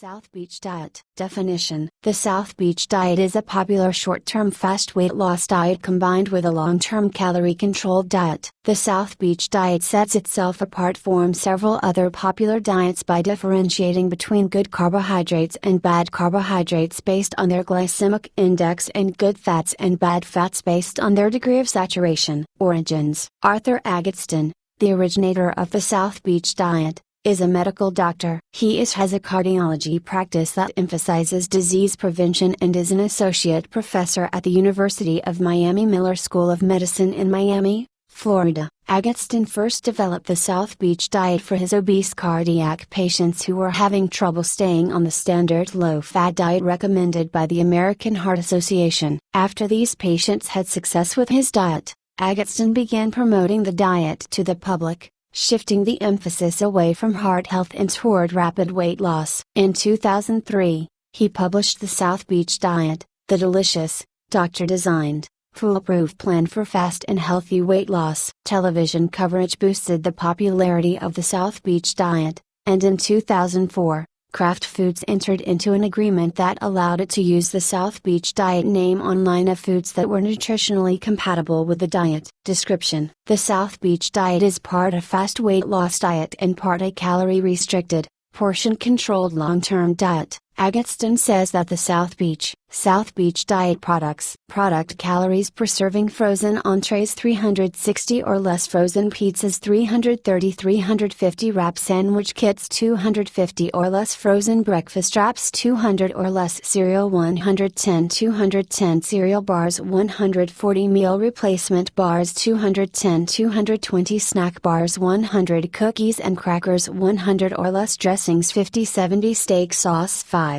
South Beach Diet. Definition: the South Beach Diet is a popular short-term fast weight loss diet combined with a long-term calorie-controlled diet. The South Beach Diet sets itself apart from several other popular diets by differentiating between good carbohydrates and bad carbohydrates based on their glycemic index and good fats and bad fats based on their degree of saturation. Origins: Arthur Agatston, the originator of the South Beach Diet, is a medical doctor. He has a cardiology practice that emphasizes disease prevention and is an associate professor at the University of Miami Miller School of Medicine in Miami, Florida. Agatston first developed the South Beach Diet for his obese cardiac patients who were having trouble staying on the standard low-fat diet recommended by the American Heart Association. After these patients had success with his diet, Agatston began promoting the diet to the public, shifting the emphasis away from heart health and toward rapid weight loss. In 2003, he published the South Beach Diet, the delicious, doctor-designed, foolproof plan for fast and healthy weight loss. Television coverage boosted the popularity of the South Beach Diet, and in 2004, Kraft Foods entered into an agreement that allowed it to use the South Beach Diet name on line of foods that were nutritionally compatible with the diet. Description: the South Beach Diet is part a fast weight loss diet and part a calorie-restricted, portion-controlled long-term diet. Agatston says that the South Beach Diet product calories per serving: frozen entrees 360 or less, frozen pizzas 330-350, wrap sandwich kits 250 or less, frozen breakfast wraps 200 or less, cereal 110-210, cereal bars 140, meal replacement bars 210-220, snack bars 100, cookies and crackers 100 or less, dressings 50-70, steak sauce 5.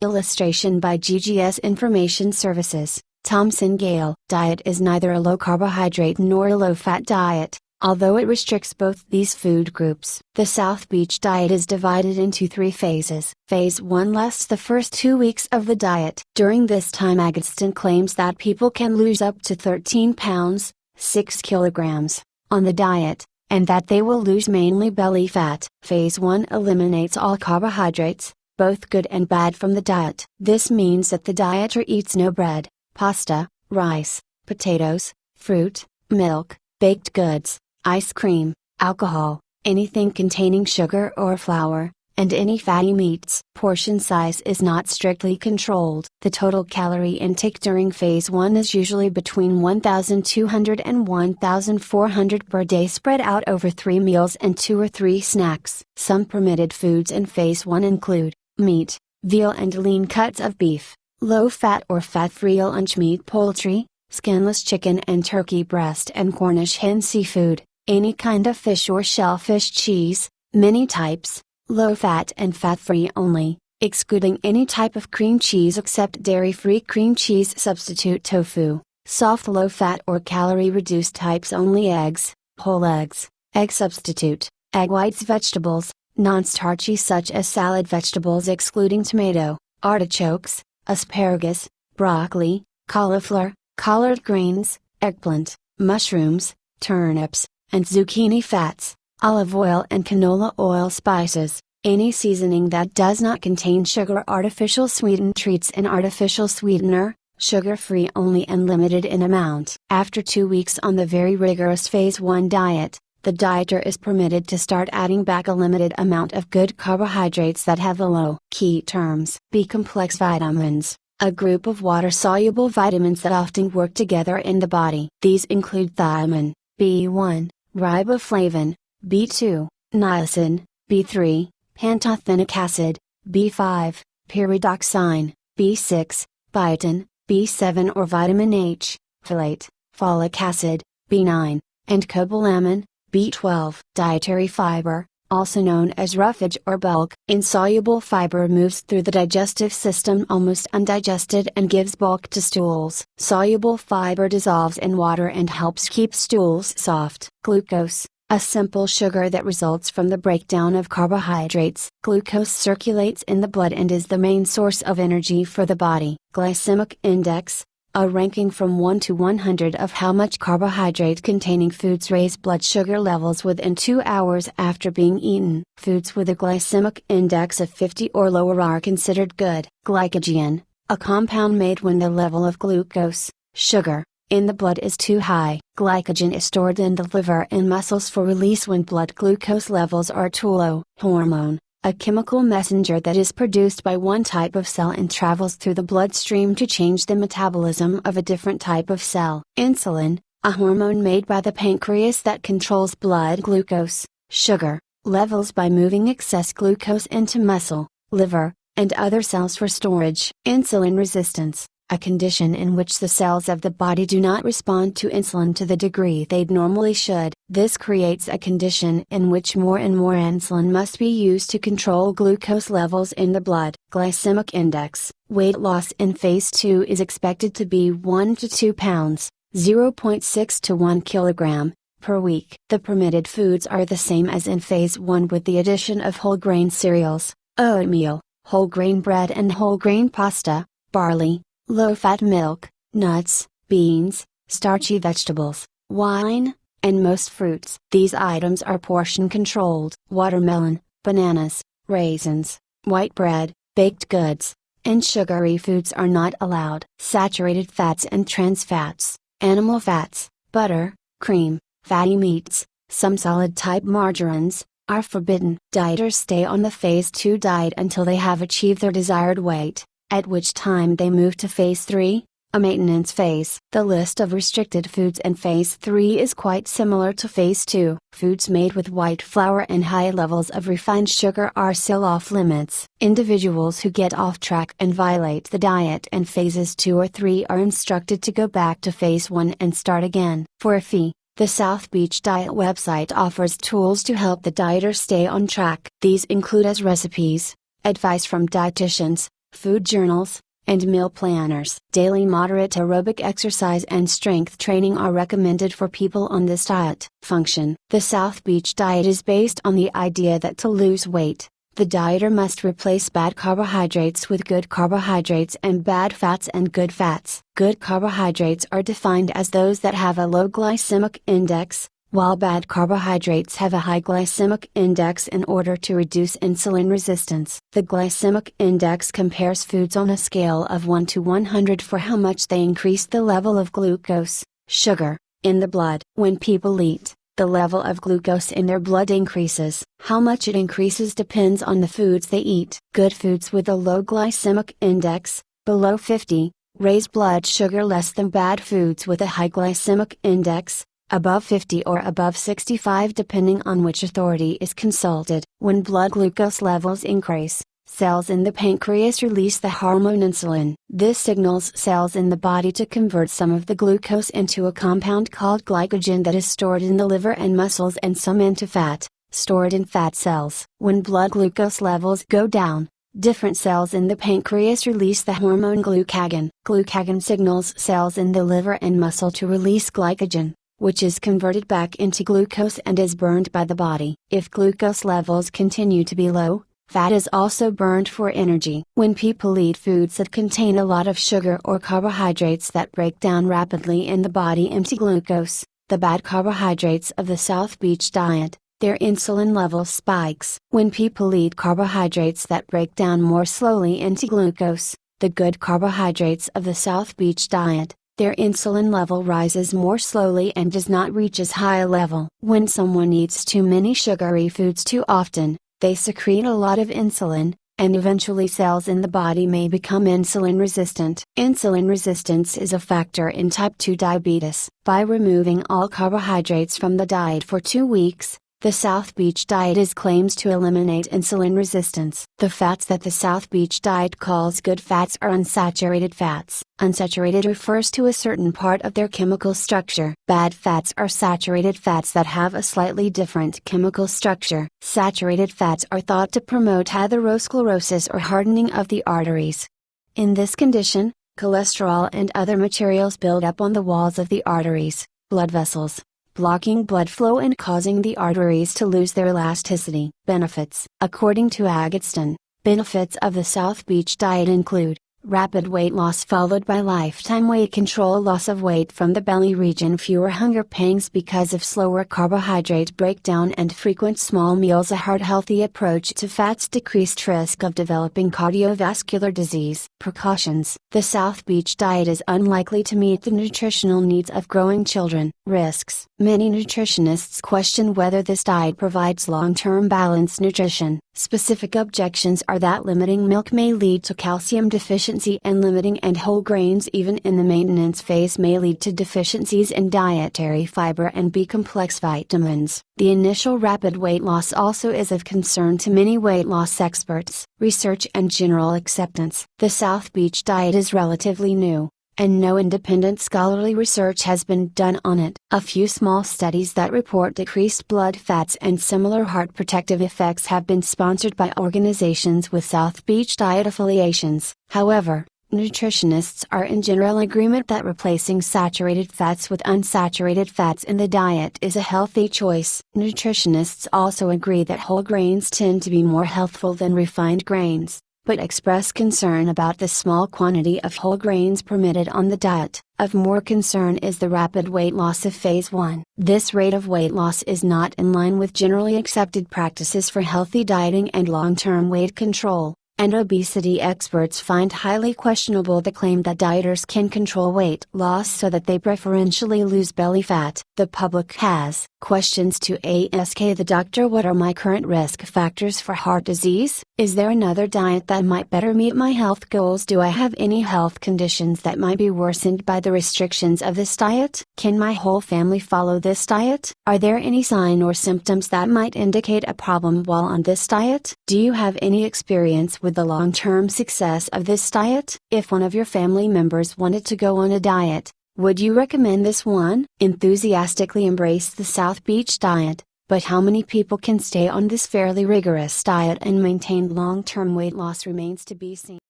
Illustration by GGS Information Services, Thomson Gale. Diet is neither a low-carbohydrate nor a low-fat diet, although it restricts both these food groups. The South Beach Diet is divided into 3 phases. Phase 1 lasts the first 2 weeks of the diet. During this time, Agatston claims that people can lose up to 13 pounds, 6 kilograms, on the diet, and that they will lose mainly belly fat. Phase 1 eliminates all carbohydrates, both good and bad, from the diet. This means that the dieter eats no bread, pasta, rice, potatoes, fruit, milk, baked goods, ice cream, alcohol, anything containing sugar or flour, and any fatty meats. Portion size is not strictly controlled. The total calorie intake during phase 1 is usually between 1,200 and 1,400 per day, spread out over 3 meals and 2 or 3 snacks. Some permitted foods in phase 1 include meat, veal and lean cuts of beef, low-fat or fat-free lunch meat, poultry, skinless chicken and turkey breast and Cornish hen, seafood, any kind of fish or shellfish, cheese, many types, low-fat and fat-free only, excluding any type of cream cheese except dairy-free cream cheese, substitute tofu, soft low-fat or calorie-reduced types only, eggs, whole eggs, egg substitute, egg whites, vegetables, non-starchy such as salad vegetables excluding tomato, artichokes, asparagus, broccoli, cauliflower, collard greens, eggplant, mushrooms, turnips, and zucchini, fats, olive oil and canola oil, spices, any seasoning that does not contain sugar, artificial sweetened treats and artificial sweetener, sugar-free only and limited in amount. After 2 weeks on the very rigorous phase 1 diet, the dieter is permitted to start adding back a limited amount of good carbohydrates that have a low. Key terms: B-complex vitamins, a group of water-soluble vitamins that often work together in the body. These include thiamine, B1, riboflavin, B2, niacin, B3, pantothenic acid, B5, pyridoxine, B6, biotin, B7 or vitamin H, folate, folic acid, B9, and cobalamin, B12. Dietary fiber, also known as roughage or bulk. Insoluble fiber moves through the digestive system almost undigested and gives bulk to stools. Soluble fiber dissolves in water and helps keep stools soft. Glucose, a simple sugar that results from the breakdown of carbohydrates. Glucose circulates in the blood and is the main source of energy for the body. Glycemic index, A ranking from 1 to 100 of how much carbohydrate-containing foods raise blood sugar levels within 2 hours after being eaten. Foods with a glycemic index of 50 or lower are considered good. Glycogen, a compound made when the level of glucose, sugar, in the blood is too high. Glycogen is stored in the liver and muscles for release when blood glucose levels are too low. Hormone, a chemical messenger that is produced by one type of cell and travels through the bloodstream to change the metabolism of a different type of cell. Insulin, a hormone made by the pancreas that controls blood glucose, sugar, levels by moving excess glucose into muscle, liver, and other cells for storage. Insulin resistance, a condition in which the cells of the body do not respond to insulin to the degree they normally should. This creates a condition in which more and more insulin must be used to control glucose levels in the blood. Glycemic index, weight loss in phase 2 is expected to be 1 to 2 pounds, 0.6 to 1 kilogram, per week. The permitted foods are the same as in phase 1 with the addition of whole grain cereals, oatmeal, whole grain bread and whole grain pasta, barley, low-fat milk, nuts, beans, starchy vegetables, wine, and most fruits. These items are portion controlled. Watermelon, bananas, raisins, white bread, baked goods, and sugary foods are not allowed. Saturated fats and trans fats, animal fats, butter, cream, fatty meats, some solid-type margarines, are forbidden. Dieters stay on the phase 2 diet until they have achieved their desired weight, at which time they move to phase 3, a maintenance phase. The list of restricted foods in phase 3 is quite similar to phase 2. Foods made with white flour and high levels of refined sugar are still off limits. Individuals who get off track and violate the diet in phases 2 or 3 are instructed to go back to phase 1 and start again. For a fee, the South Beach Diet website offers tools to help the dieter stay on track. These include as recipes, advice from dietitians, food journals, and meal planners. Daily moderate aerobic exercise and strength training are recommended for people on this diet. Function. The South Beach Diet is based on the idea that to lose weight, the dieter must replace bad carbohydrates with good carbohydrates and bad fats and good fats. Good carbohydrates are defined as those that have a low glycemic index, while bad carbohydrates have a high glycemic index in order to reduce insulin resistance. The glycemic index compares foods on a scale of 1 to 100 for how much they increase the level of glucose, sugar, in the blood. When people eat, the level of glucose in their blood increases. How much it increases depends on the foods they eat. Good foods with a low glycemic index, below 50, raise blood sugar less than bad foods with a high glycemic index, above 50 or above 65 depending on which authority is consulted. When blood glucose levels increase, cells in the pancreas release the hormone insulin. This signals cells in the body to convert some of the glucose into a compound called glycogen that is stored in the liver and muscles and some into fat, stored in fat cells. When blood glucose levels go down, different cells in the pancreas release the hormone glucagon. Glucagon signals cells in the liver and muscle to release glycogen, which is converted back into glucose and is burned by the body. If glucose levels continue to be low, fat is also burned for energy. When people eat foods that contain a lot of sugar or carbohydrates that break down rapidly in the body into glucose, the bad carbohydrates of the South Beach Diet, their insulin level spikes. When people eat carbohydrates that break down more slowly into glucose, the good carbohydrates of the South Beach Diet, their insulin level rises more slowly and does not reach as high a level. When someone eats too many sugary foods too often, they secrete a lot of insulin, and eventually cells in the body may become insulin resistant. Insulin resistance is a factor in type 2 diabetes. By removing all carbohydrates from the diet for 2 weeks, the South Beach Diet claims to eliminate insulin resistance. The fats that the South Beach Diet calls good fats are unsaturated fats. Unsaturated refers to a certain part of their chemical structure. Bad fats are saturated fats that have a slightly different chemical structure. Saturated fats are thought to promote atherosclerosis or hardening of the arteries. In this condition, cholesterol and other materials build up on the walls of the arteries, blood vessels, blocking blood flow and causing the arteries to lose their elasticity. Benefits. According to Agatston, benefits of the South Beach Diet include Rapid weight loss followed by lifetime weight control. Loss of weight from the belly region. Fewer hunger pangs because of slower carbohydrate breakdown and frequent small meals. A heart-healthy approach to fats. Decreased risk of developing cardiovascular disease. Precautions. The South Beach diet is unlikely to meet the nutritional needs of growing children. Risks. Many nutritionists question whether this diet provides long-term balanced nutrition. Specific objections are that limiting milk may lead to calcium deficiency, and limiting and whole grains even in the maintenance phase may lead to deficiencies in dietary fiber and B-complex vitamins. The initial rapid weight loss also is of concern to many weight loss experts. Research and general acceptance. The South Beach diet is relatively new, and no independent scholarly research has been done on it. A few small studies that report decreased blood fats and similar heart protective effects have been sponsored by organizations with South Beach diet affiliations. However, nutritionists are in general agreement that replacing saturated fats with unsaturated fats in the diet is a healthy choice. Nutritionists also agree that whole grains tend to be more healthful than refined grains, but express concern about the small quantity of whole grains permitted on the diet. Of more concern is the rapid weight loss of phase 1. This rate of weight loss is not in line with generally accepted practices for healthy dieting and long-term weight control, and obesity experts find highly questionable the claim that dieters can control weight loss so that they preferentially lose belly fat. The public has questions to ask the doctor: what are my current risk factors for heart disease? Is there another diet that might better meet my health goals? Do I have any health conditions that might be worsened by the restrictions of this diet? Can my whole family follow this diet? Are there any signs or symptoms that might indicate a problem while on this diet? Do you have any experience with the long-term success of this diet? If one of your family members wanted to go on a diet, would you recommend this one? Enthusiastically embrace the South Beach diet, but how many people can stay on this fairly rigorous diet and maintain long-term weight loss remains to be seen.